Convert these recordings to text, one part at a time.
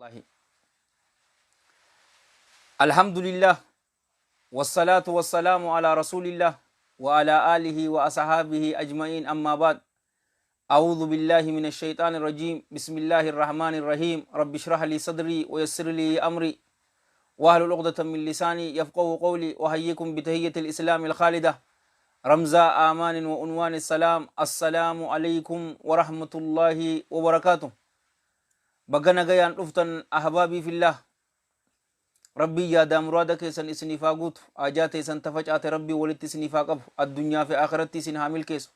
الله. الحمد لله والصلاة والسلام على رسول الله وعلى آله وأصحابه أجمعين. أما بعد، أعوذ بالله من الشيطان الرجيم. بسم الله الرحمن الرحيم. رب اشرح لي صدري ويسر لي أمري واحلل عقدة من لساني يفقهوا قولي، وأحييكم بتحية الإسلام الخالدة رمزا آمان وعنوان السلام. السلام عليكم ورحمة الله وبركاته. بقنا قيان رفتن أحبابي في الله. ربي يا دام مرادك سن اسنفا قوت آجاتي سن تفجعت ربي ولدت سنفا قب الدنيا في آخرتي سن حامل كيس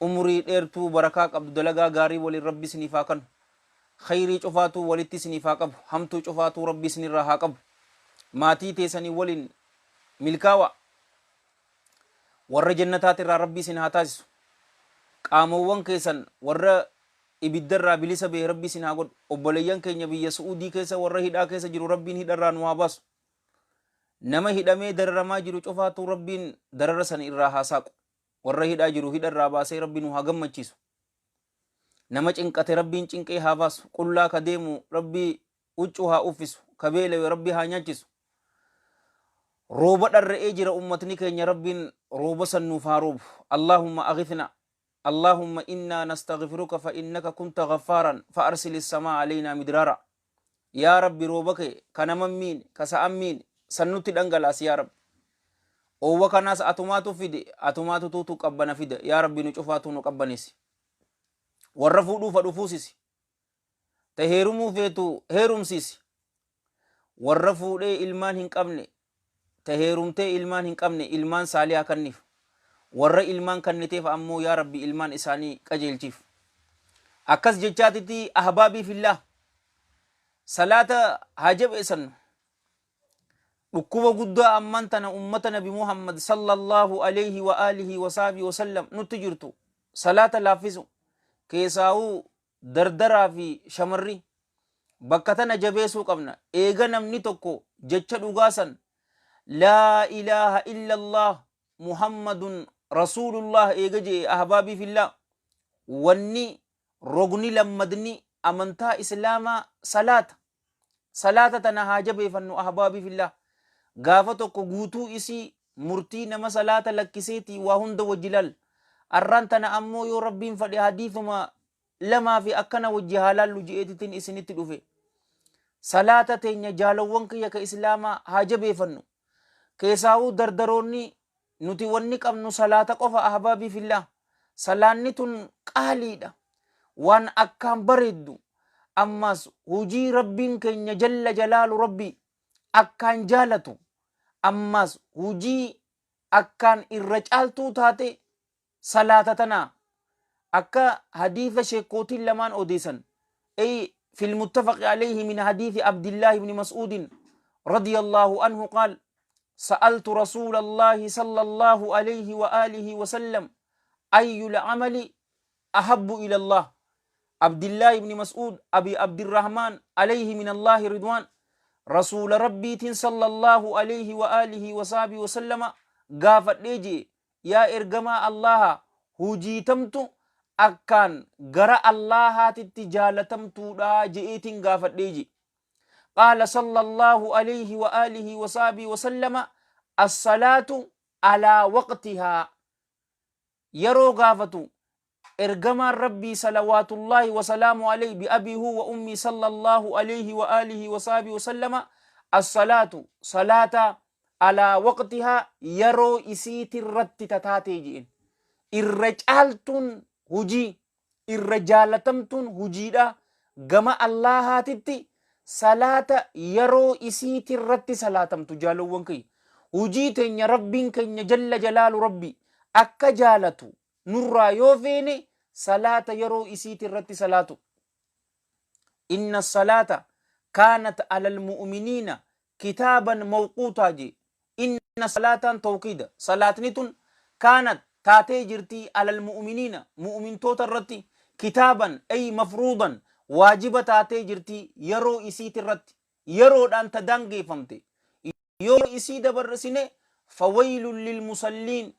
عمري ديرتو بركاك عبد دلقا غاري ولي ربي سنفا كن خيري شفاتو ولدت سنفا قب همتو شفاتو ربي سن راها قب ماتي تيسني ولين ملكاوا ور جنتات ربي سن هاتاس قاموان كيسن ور ibiddarraa bilisa bee rabbi sin haa godhu. Obboleeyyan keenya biyya Suudii keessa warra hidhaa keessa jiru rabbiin hidharraa nu haa baasu. Nama hidhamee dararamaa jiru cufaatu rabbiin darara sana irraa haa saaqu. Warra hidhaa jiru hidharraa baasee rabbi nu haa gammachiisu. Nama cinqate rabbiin cinqee haa baasu. Qullaa ka deemu rabbii huccuu haa uffisu. Ka beelawe rabbi haa nyaachisu. Rooba dharra'ee jira ummatni keenya rabbiin rooba san nuuf haa roobu. Allahumma aghithna. اللهم إنا نستغفرك فإنك كنت غفارا فأرسل السماء علينا مدرارا. يا ربي روبك كان مين كسأمين سنوتي دنگلاس يا رب. أو وكناس أتوماتو فيد أتوماتو توتو قبنا فيد يا ربي نشوفاتو نقبنيسي ورفودو فدفوسيسي تهيرمو فيتو هيرم سيسي ورفودي إلمان هنقبني تهيرمتي إلمان هنقبني إلمان ساليا كنف warra ilmaan kanniteef ammoo yaa rabbi ilmaan isaanii qajeelchiif. Akkas jechaatitti ahbaabii fillah salaata haa jabeessan. Dhukkuba guddaa amman tana ummata nabi Muhammad sallallahu alayhi wa alihi wa sahbihi wa sallam nutti jirtu salaata laaffisu keessaa'uu dardaraa fi shamarri bakka tana jabeessuu qabna. Eega namni tokko jecha dhugaasan laa ilaaha illallah muhammadun rasulullah eegaje ahbaabii fillah wanni rogni lammadni amantaa islaamaa salaata tana haa jabeeffannu ahbaabii fillah. Gaafa tokko guutuu isii murtii nama salaata lakkiseetii waa hunda wajjilal arraan tana ammoo yoo rabbiin fadhe hadiifuma lamaa fi akkana wajji haalaallu je'eetitiin isinitti dhufe. Salaata teenya jaalawwan kiyya ka islaamaa haa jabeeffannu. Keessaawuu dardaroonni nuti wanni qabnu salaata qofa ahbaabii fillah. Salaanni tun qaaliidha waan akkaan bareeddu. Ammas hujii rabbiin keenya jalla jalaalu rabbi akkaan jaalatu ammas hujii akkaan irra caaltuu taate salaata tana akka hadiisa sheekootiin lamaan odeessan ay fil muttafaqi alayhi min hadiisi Abdillah ibn Mas'ud radiyallahu anhu qaal سألت رسول الله صلى الله عليه وآله وسلم أي العمل أحب إلى الله. عبد الله بن مسعود أبي عبد الرحمن عليه من الله رضوان رسول ربي صلى الله عليه وآله وصحبه وسلم قافت ليجي يا إرقما الله هجيتمت أكان قرأ الله تتجالتمت لا جئت قافت ليجي قال صلى الله عليه وآله وصحبه وسلم الصلاة على وقتها. يرو غافتو ارغم ربي صلوات الله وسلام عليه بأبي هو وأمي صلى الله عليه وآله وصحبه وسلم الصلاة صلاة على وقتها يرو إسيت الرت تتاتيجين الرجالتون هجي الرجالتمتون هجيدا غما الله تتي salaata yeroo isiiti irratti salaatamtu jaalawwan kiyya. Hujii teenya rabbiin keenya jalla jalaalu rabbi akka jaalatu nurraa yoo feene salaata yeroo isiiti irratti salaatu. Inna salaata kaanat alal mu'miniina kitaaban mawquutaa je. Inna salaataan tawqiida. Salaatni tun kaanat taatee jirtii alal mu'miniina mu'mintoota irratti kitaaban ay mafruudan waajiba taatee jirti yeroo isiit irratti yeroodhaan tadangeeffamte. Yoo isii dabarsine fawaylun lilmusalliin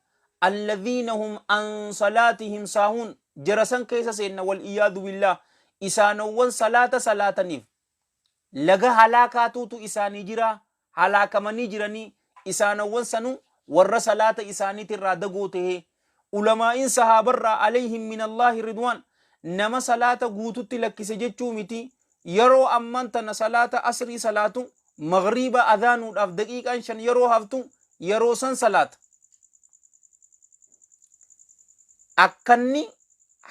alladhiina hum an salaatihim saahuun jarasan keessa seenna wal iyaadu billah isaanowwan salaata salaataniif laga halaakaatuutu isaanii jira, halaakamanii jiranii isaanawwan sanu warra salaata isaaniitirraa dagoo tahee ulamaa'iin sahaabarraa alayhim min allaahi ridwaan nama salaata guututti lakkise jechuu miti. yeroo amman tana salaata asrii salaatu maghriba adaanuudhaaf daqiiqaan 5 yeroo haftu yeroo san salaata akkanni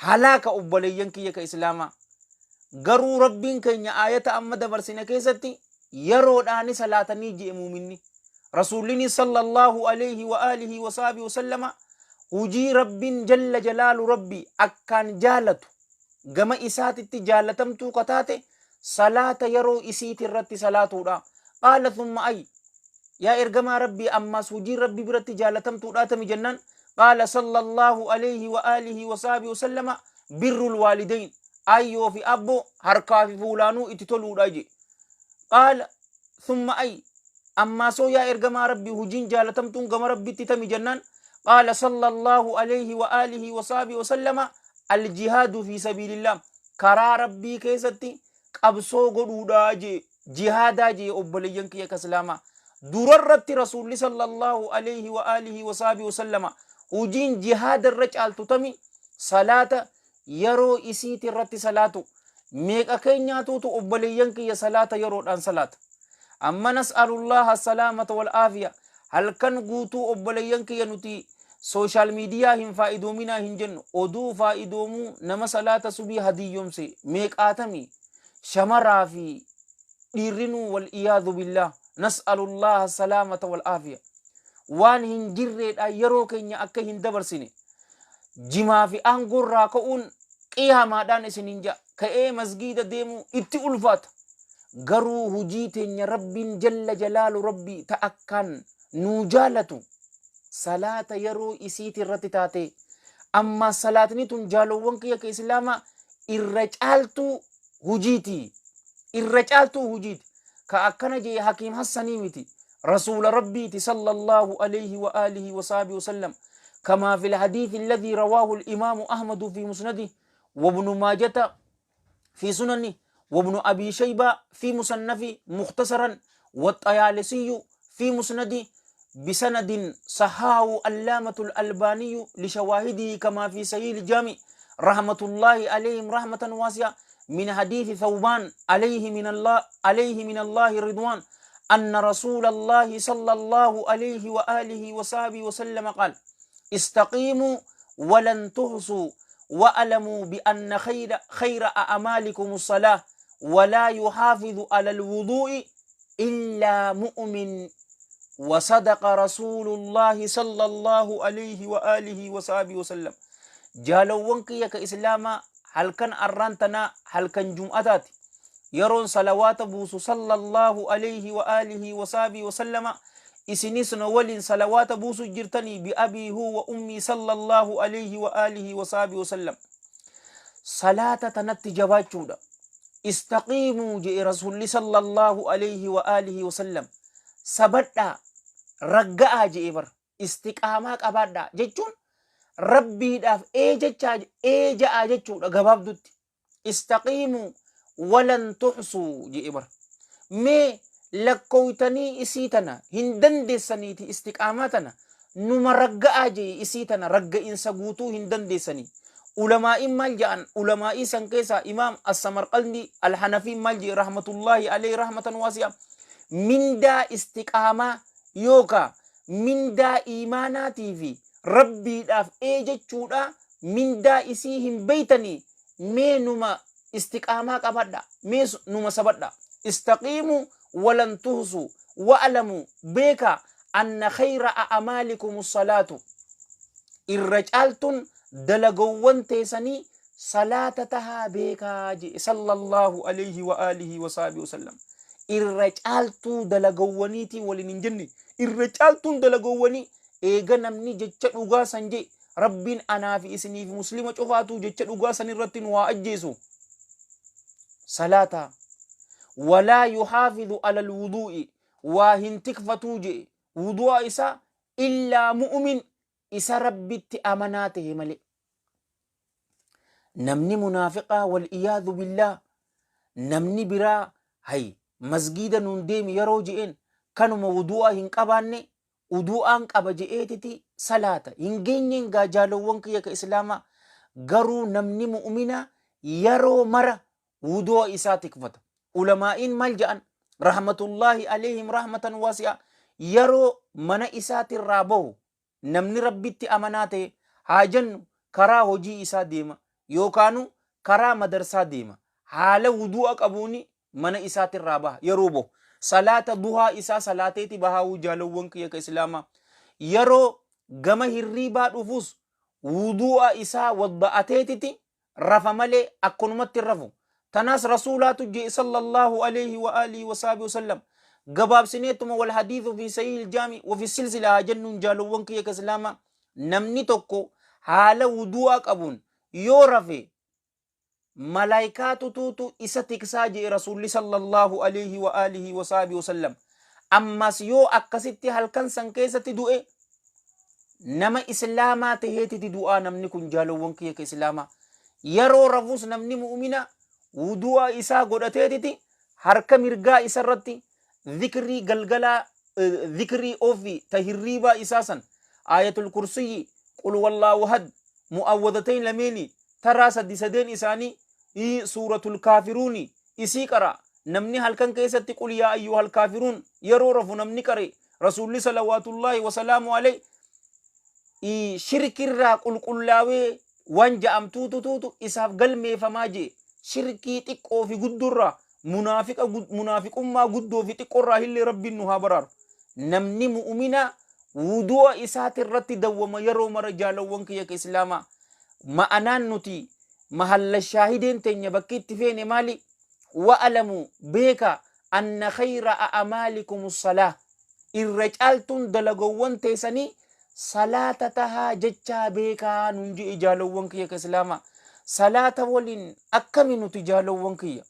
halaaka obboleeyyan kiyya ka islaamaa. garuu rabbiin keenya aayata amma dabarsine keessatti yeroodhaani salaatanii jee muuminni rasuulini sallallahu alayhi wa alihi wa sahbihi wasallama hujii rabbiin jalla jalaalu rabbi akkaan jaalatu gama isaatitti jaalatamtuu kataate salaata yeroo isiiti irratti salaatuudha. qaala thumma ay yaa ergamaa rabbii ammas hujii rabbi biratti jaalatamtuudha tami jennaan qaala sallallahu alayhi wa alihi wa sahbihi wasallama birrul waalidayn ayyoo fi abbo harkaa fi fuulaanuu itti toluudha je. qaala thumma ay ammaasoo yaa ergamaa rabbii hujiin jaalatamtuun gama rabbitti tami jennaan qaala sallallahu alayhi wa alihi wa sahbihi wasallama aljihaadu fi sabiilillah karaa rabbii keessatti qabsoo godhuudha je jihaadaa je obboleeyyan kiyya ka islaamaa. durarratti rasuulli sallallahu alayhi wa alihi wa sahbihi wasallama hujiin jihaada irra caaltu tami salaata yeroo isiiti irratti salaatu. meeqa keenyaatuutu obboleeyyan kiyya salaata yeroodhaan salaata. amma nas'alullaha salaamata wal aafiya halkan guutuu obboleeyyan kiyya nuti social media hin faa'iidoominaa hin jennu oduu faa'iidoomuu nama salaata subii hadiyyomse meeqaatami shamaraa fi dhiirrinuu wal iyaadhu billah. nas'alullaha salaamata wal aafiya waan hin jirreedha yeroo keenya akka hin dabarsine jimaa fi aangorraa ka'uun qiyaamaadhaan isinin ja'a ka'ee masgiida deemuu itti ulfaata. garuu hujii teenya rabbiin jalla jalaalu rabbii ta akkaan nuu jaalatu salaata yeroo isiiti irratti taate. amma salaatni tun jaalowwan kiyya ka islaamaa irra caaltuu hujiiti irra caaltuu hujiiti ka akkana jee hakiim hassanii miti rasuula rabbiiti sallallahu alayhi wa alihi wa sahbihi wasallam كما في الحديث الذي رواه الإمام أحمد في مسنده وابن ماجة في سننه وابن أبي شيبة في مصنفه مختصرا والطيالسي في مسنده بسند صححه علامة الألباني لشواهده كما في صحيح الجامع رحمة الله عليهم رحمة واسعة من حديث ثوبان عليه من الله رضوان أن رسول الله صلى الله عليه وآله وصحبه وسلم قال استقيموا ولن تحصوا وألموا بأن خير أعمالكم الصلاة ولا يحافظ على الوضوء إلا مؤمن وصدق رسول الله صلى الله عليه وآله وصحبه وسلم. جالوان كيا كإسلاما هل كان أرانتنا هل كان جمعتات يرون صلوات بوسو صلى الله عليه وآله وصحبه وسلم isinis no walin salawata buusu jirtanii biabii hu wa ummii sallallahu alayhi wa alihi wa sahbihi wa sallam. salaata tanatti jabaachuudha. istaqiimuu jee rasuulli sallallahu alayhi wa alihi wa sallam. sabadhaa ragga'aa jee bar istiqaamaa qabaadhaa jechuun rabbiidhaaf eeja'aa jechuudha gabaabdutti. istaqiimuu walan tuxsuu jee bar mee lakkoytanii isii tana hin dandeessaniiti istiqaamaa tana numa ragga'aa jee isii tana ragga'insa guutuu hin dandeessanii. ulamaa'in maal jedhan ulamaa'ii san keessaa imaam as-samarqandi al-hanafiin maal jee rahmatullahi alayhi rahmatan waasi'a mindaa istiqaamaa yookaa mindaa iimaanaatii fi rabbiidhaaf jechuudha mindaa isii hin beeytanii mee numa istiqaamaa qabadha mee numa sabadha. istaqiimuu ولن تهسوا وألموا بيكا أن خير أعمالكم الصلاة. الرجالتن دلقوان تيسني صلاة تها بيكا صلى الله عليه وآله وصحبه وسلم. الرجالتو دلقوانيتي ولننجني الرجالتن دلقواني إيغا نمني جتشت أغاسن جي ربين أنا في إسني في مسلمة شفاتو جتشت أغاسن الرتين وأجيسو صلاة ولا يحافظ على الوضوء وهن تكفتوجي وضوء إسا إلا مؤمن إسا ربت أمناته ملئ. نمني منافقة والإياذ بالله نمني برا هاي masgiida nuun deemi yeroo je'een kanuma wudu'aa hin qabaanne wudu'aan qaba je'eetiti salaata hin geenyeen gaa jaalowwan kiyya ka islaamaa garuu namni mu'mina yeroo mara wudu'a isaa tikfata. Ulamaa'iin maal jedhan rahmatullahi alayhim rahmatan wasi'a yeroo mana isaatirraa bahu namni rabbitti amanaa ta'e haa jennu karaa hojii isaa deema yookaanu karaa madarsaa deema haala wudu'a qabuuni mana isaatirraa baha yeroo bahu salaata duhaa isaa salaateeti bahaawuu jaalowwan kiyya ka islaamaa yeroo gama hirriibaa dhufus wudu'a isaa wadda'ateetiti rafa malee akkanumatti rafu. تناس رسولات جي صلى الله عليه وآله وصحبه وسلم قباب سنيتم والحديث في سيء الجامع وفي السلسلة جنن جالوان كي كسلاما نمني توكو حال ودوء أبون يورفي ملايكات توتو إستك ساجي رسول صلى الله عليه وآله وصحبه وسلم أما سيو أكسيتي هل كان سنكيسة دوئي نما إسلاما تهيتي دوء نمني كن جالوان كي كسلاما يرو رفوس نمني مؤمنة wudu'a isaa godhateetiti harka mirgaa isarratti dhikrii galgalaa dhikrii ofii ta hirriibaa isaa san ayatul kursiyyi qul wallaahu ahad mu'awwadatayn lameeni taraa sadeen isaanii suuratul kaafiruuni isii qara namni halkan keessatti qul yaa ayyuhal kaafiruun yeroo rafu namni qare rasuulli salawaatullaahi wasalaamu alayhi shirkirraa qulqullaawee waan ja'amtuututu isaaf galmeeffamaa jee shirkii xiqqoo fi guddurraa munaafiqummaa guddoo fi xiqqoorraa illee rabbiin nu haa baraaru. Namni mu'umina wudu'a isaati irratti dawwama yeroo mara jaalawwan kiyya ka islaamaa ma'anaan nuti mahalla shaahideen teenya bakki itti feene maali wa'alamu beeka anna khayra a'amaalikum salaa irra caaltuun dalagowwan teessanii salaata tahaa jechaa beekaa nun je'e jaalawwan kiyya ka islaamaa salaata waliin akkami nuti jaalowwan kiyya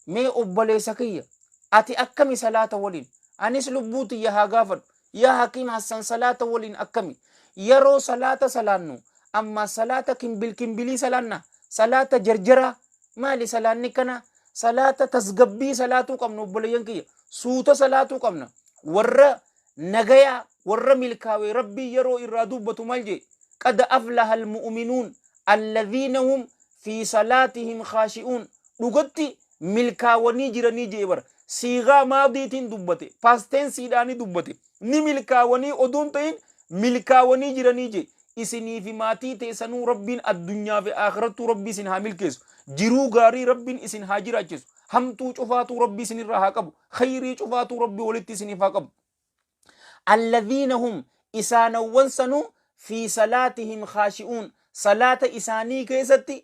mee obboleessa kiyya ati akkami salaata waliin anis lubbuu tiyya haa gaafadhu yaa hakiim hassan salaata waliin akkami yeroo salaata salaannu amma salaata kimbilii salaanna salaata jarjara maali salaanni kana salaata tasgabbii salaatuu qabna obboleeyyan kiyya suuta salaatuu qabna warra nagayaa warra milkaawee rabbii yeroo irraa dubbatu maal jee qad aflaha almu'minuun الذين هم في صلاتهم خاشعون لغتي ملكاوني جراني جيبر سيغا ماضيتين دبته باستين سيداني دبته ني ملكاوني أدون تين ملكاوني جراني جي إسني في ماتي تيسنو ربين الدنيا في آخرت ربي سنها ملكيس جرو غاري ربين إسن هاجر أجيس هم تو شفاتو ربي سن الرهاقب خيري شفاتو ربي ولدتي سن فاقب الذين هم إسانا وانسنو في صلاتهم خاشعون salaata isaanii keessatti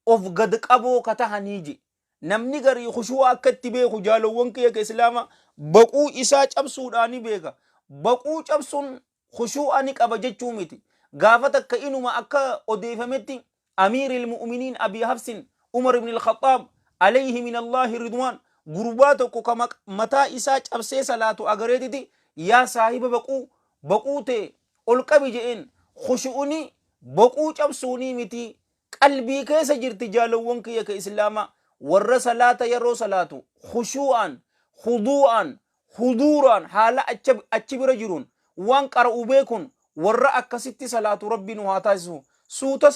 of gad qaboo katahanii je namni garii khushu'a akkatti beeku jaalowwan kiyya ka islaama baquu isaa cabsuudhaani beeka baquu cabsuun khushu'a ni qaba jechuu miti gaafa takka inuma akka odeeffametti amiiril mu'miniin abii hafsin umar ibn al-khattaab alayhi min allahi ridwaan gurbaa tokko ka mataa isaa cabsee salaatu agareetiti yaa saahiba baquu ta'e ol qabi je'een khushu'uni baquu cabsuunii miti qalbii keessa jirti jaalowwan kiyya ka islaama warra salaata yeroo salaatu khushu'an khudu'an huduran haala achi bira jiruun waan qara'u beekun warra akkasitti salaatu rabbiin haa taasisu suuta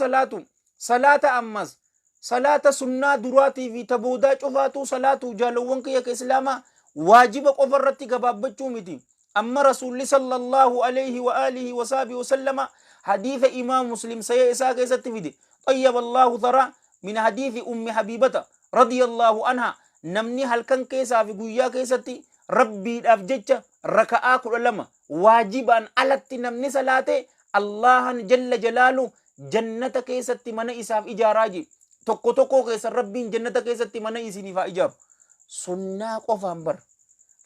salaata ammas salaata sunnaa duraatii fi taboodaa cufaatu salaatu jaalowwan kiyya ka islaama waajiba qofa irratti gabaabbachuu miti amma rasuulli sallallahu alayhi wa alihi wa sahbihi wa sallama حديث إمام مسلم سيئساك يستفيد طيب الله ذرا من حديث أم حبيبة رضي الله عنها نمني هل كان كيسا في قويا كيستي ربي أفجج ركعاك الألم واجبا على نمني صلاة الله جل جلاله جنة كيستي من إساف إجاراجي توكو توكو كيس ربي جنة كيستي من إسيني فإجاب سنة قفامبر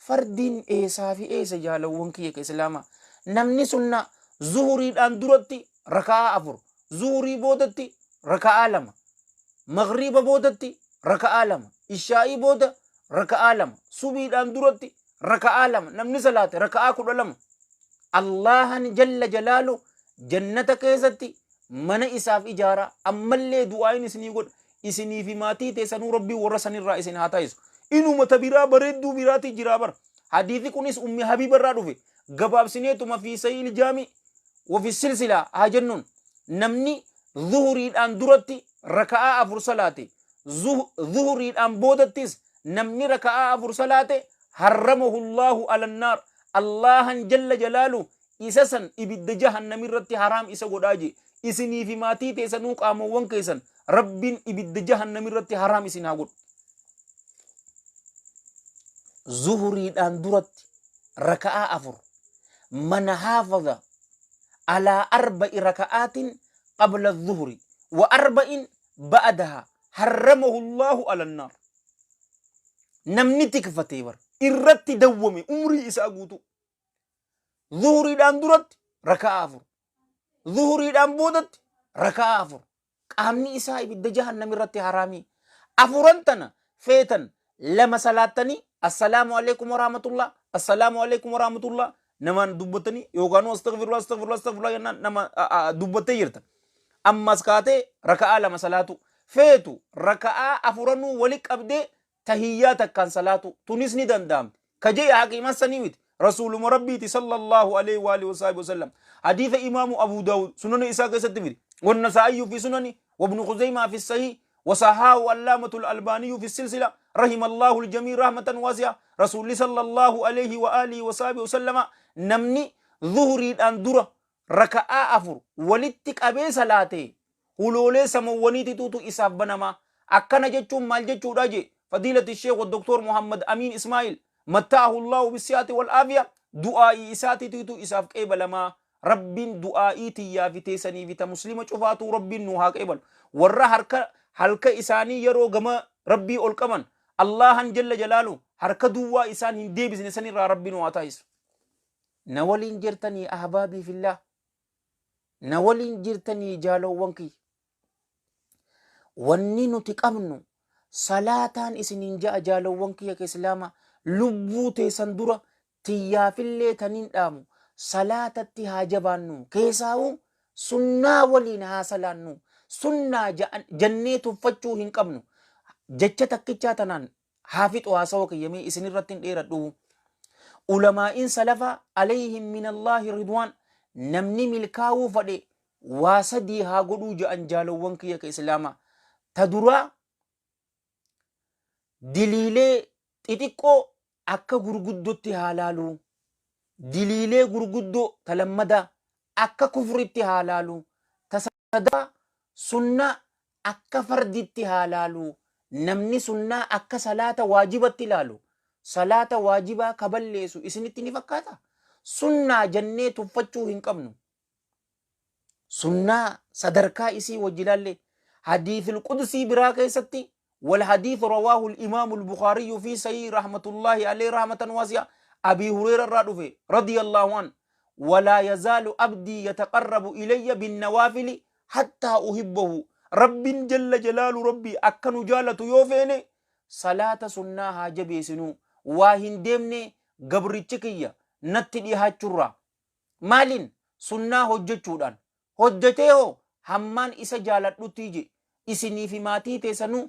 فردين إيسافي إيسا جالو ونكي كإسلاما نمني سنة زهري دان درتي ركعة أفر زهري بودتي ركعة لما مغرب بودتي ركعة لما إشاء بود ركعة لما صبي دان درتي ركعة لما نمني صلاة ركعة كل لما الله جل جلاله جنة كيستي من إساف إجارة أما اللي دعائن إسني قد إسني في ماتي تسنو ربي ورسن الرئيسين هاتايس إنو متبرا بريدو براتي جرابر حديثي كونيس أمي حبيب الرادوفي قباب سنيتما في سيل الجامع وفي السلسلة هاجنون نمني ظهري الآن درتي ركعة أفر صلاتي ظهري الآن بودتيس نمني ركعة أفر صلاتي حرمه الله على النار الله جل جلاله إسسن إبد جهنم رتي حرام إسا قداجي إسني في ماتي تيسنوك آموان كيسن رب إبد جهنم رتي حرام إسنا قد ظهري الآن درتي ركعة أفر من حافظ على 4 ركعات قبل الظهر و4 بعدها حرمه الله على النار نمني تكفتي بر إرتي دومي عمري إسا قوتو ظهري دان درت ركعة أفر ظهري دان بودت ركعة أفر قامني إسا إبدا جهنم رتي حرامي أفرنتنا فيتن لما صلاتني السلام عليكم ورحمة الله السلام عليكم ورحمة الله نمان دبتني يوغانو استغفر الله استغفر الله استغفر الله نما دبتي يرتا أما سكاتي ركعة لما صلاتو فيتو ركعة أفرنو ولك أبدي تهياتك كان صلاتو تونسني دندام كجي حكيم السنيوت رسول مربيتي صلى الله عليه وآله وصحبه وسلم حديث إمام أبو داود سنن إساق ستفيد والنسائي في سنن وابن خزيمة في الصحيح وصحاه علامة الألباني في السلسلة رحم الله الجميع رحمة واسعة رسول صلى الله عليه وآله وصحبه وسلم نمني ظهري الأندرة ركعة أفر ولتك أبي صلاتي ولولي سموانيتي توتو إساف بنما أكنا جتشو مال جتشو راجي فضيلة الشيخ والدكتور محمد أمين إسماعيل متاه الله بالسياة والآفية دعائي إساتي توتو إساف قبل ما رب دعائي تيا في تيساني في تمسلمة شفاتو رب نوها قبل ورّا حركة إساني يرو غما ربي أولكمن الله جل جلاله حركة دوا إسان هندي بزنساني را ربي نواتايس نولين جرتني أحبابي في الله نولين جرتني جالو وانكي ونينو تقامنو صلاتان إسنين جاء جالو وانكي يا كإسلاما لبو تيسندورة تيافي اللي تنين دامو صلاة تهاجبانو كيساو سنة ولين هاسلانو سنة جنة تفتشو هنقبنو جتشة تكيشاتنان حافظ واسوك يمي إسن الرتين إيردو علماء سلفا عليهم من الله رضوان نمني ملكاو فدي واسدي هاقودو جان جالو وانكي يك إسلاما تدرا دليلي تتكو أكا غرغدو تهالالو دليلي غرغدو تلمدا أكا كفر تهالالو تصدا سنة أكا فرد تهالالو نمني سنة أكا صلاة واجبة تلالو صلاة واجبة كبليسو إسنتني فكاتا سنة جنة تفتشو هنقبنو سنة صدركا إسي وجلال حديث القدسي براكي ستي والحديث رواه الإمام البخاري في صحيح رحمة الله عليه رحمة واسعة أبي هريرة الرادفي رضي الله عنه ولا يزال عبدي يتقرب إلي بالنوافل حتى أحبه رب جل جلال ربي أكن جالة يوفيني صلاة سنة هاجبي سنو واهن ديمني قبر تشكية نتدي هاتشورا مالين سنة هجتشودان هجتيهو hammaan isa jaaladhu tiije isini fi maatii teessanu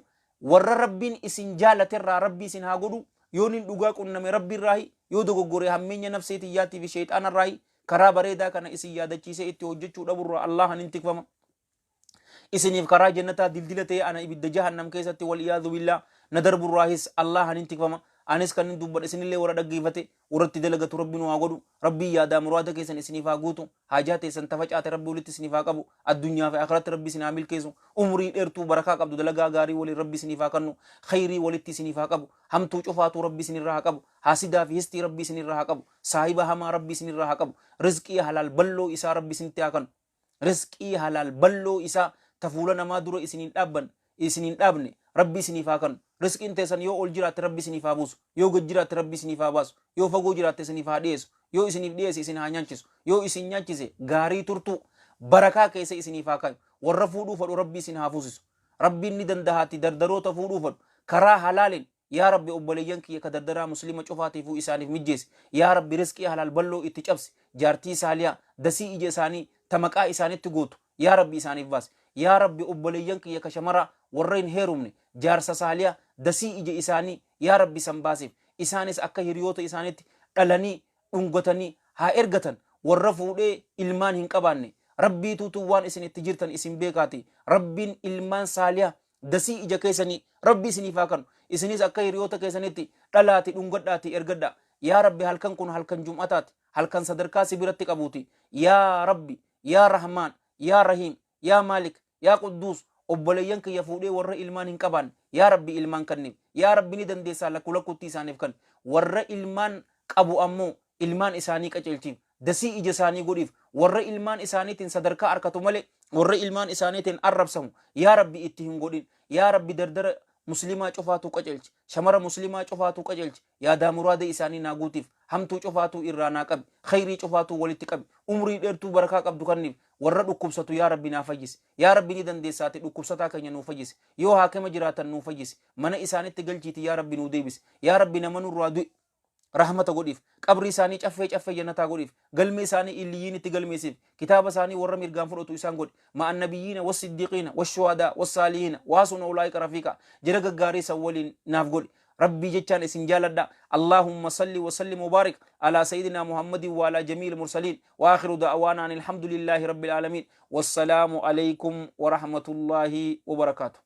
warra rabbiin isin jaalaterraa rabbi isin haa godhu yoonin dhugaa qunname rabbi irraahi yoo dogoggore hammeenya nafseetiyyaatiif sheexaana irraahi karaa bareedaa kana isin yaadachiisee itti hojjechuu dhaburra allahan hin tikfama isiniif karaa jannataa dildila ta'e ana ibidda jahannam keessatti wal iyaadhu billah na darburraahis allahan hin tikfama anis kan dubbadhe isinillee warra dhaggeeffate warratti dalagatu rabbiin waa godhu rabbii yaadaa muraada keessan isiniif haa guutu haajaa teessan tafacaate rabbi walitti isiniif haa qabu addunyaa fi akhiratti rabbi isin haa milkeessu umrii dheertuu barakaa qabdu dalagaa gaarii waliin rabbi isiniif haa kennu khayrii walitti isiniif haa qabu hamtuu cufaatu rabbi isinirraa haa qabu haasidaa fi histii rabbi isinirraa haa qabu saahiba hamaa rabbi isinirraa haa qabu rizqii halaal balloo isaa rabbi isinitti haa kennu rizqii halaal balloo isaa tafuula namaa dura isiniin dhaabne rabbi isiniif haa kennu rizqiin teessan yoo ol jiraatte rabbi isiniif haa buusu yoo gad jiraatte rabbi isiniif haa baasu yoo fagoo jiraatte isiniif haa dhiyeessu yoo isiniif dhiyeesse isin haa nyaachisu yoo isin nyaachise gaarii turtuu barakaa keessa isiniif haa kaayu warra fuudhuu fedhu rabbi isin haa fuusisu rabbiin ni dandahaatti dardaroota fuudhuu fedhu karaa halaalin yaa rabbi obboleeyyan kiyya ka dardaraa muslima cufaatiifuu isaaniif mijjeesse yaa rabbi rizqii halaal balloo itti cabse jaartii saaliyaa dasii ija isaanii tamaqaa isaanitti gootu yaa rabbi isaaniif baase yaa rabbi obboleeyyan kiyya ka shamara warra hin heerumne jaarsa saaliyaa dasii ija isaanii yaa rabbi san baasiif isaanis akka hiriyoota isaaniitti dhalanii dhungatanii haa ergatan warra fuudhee ilmaan hin qabaanne rabbiituutu waan isin itti jirtan isin beekaati rabbiin ilmaan saaliyaa dasii ija keessanii rabbi isiniif haa kennu isinis akka hiriyoota keessanitti dhalaati dhungadhaati ergadha yaa rabbi halkan kun halkan jum'ataati halkan sadarkaa sibiratti qabuuti yaa rabbi yaa rahmaan yaa rahiim yaa maalik yaa qudduus obboleeyyan kiyya fuudhee warra ilmaan hin qaban yaa rabbi ilmaan kenniif yaa rabbi ni dandeessaa lakkutti isaaniif kan warra ilmaan qabu ammoo ilmaan isaanii qaceelchiif dasii ija isaanii godhiif warra ilmaan isaaniitiin sadarkaa arkatu malee warra ilmaan isaaniitiin arrabsamu yaa rabbi itti hin godhin yaa rabbi dardara muslimaa cufaatu qaceelchi shamara muslimaa cufaatu qaceelchi yaadaa muraada isaanii naaguutiif hamtuu cufaatu irraa naa qabi khayrii cufaatu walitti qabi umrii dheertuu barakaa qabdu kanniif warra dhukkubsatu yaa rabbi naa fayyisi yaa rabbi ni dandeessaati dhukkubsataa keenya nuu fayyisi yoo haakima jiraatan nuu fayyisi mana isaanitti galchiiti yaa rabbi nuu deebisi yaa rabbi nama nurraa du'i rahmata godhiif qabri isaanii caffee jannataa godhiif galmee isaanii illiyiin itti galmeesiif kitaaba isaanii warra mirgaan fudhatu isaan godhi ma'an nabiyyiina wassiddiqiina washuhadaa wassaalihiina waasuna ulaa'ika rafiiqa jira gaggaarii san waliin naaf godhi ربي جتان اسم جالدا اللهم صل وسلم وبارك على سيدنا محمد وعلى جميع المرسلين وآخر دعوانا أن الحمد لله رب العالمين والسلام عليكم ورحمة الله وبركاته.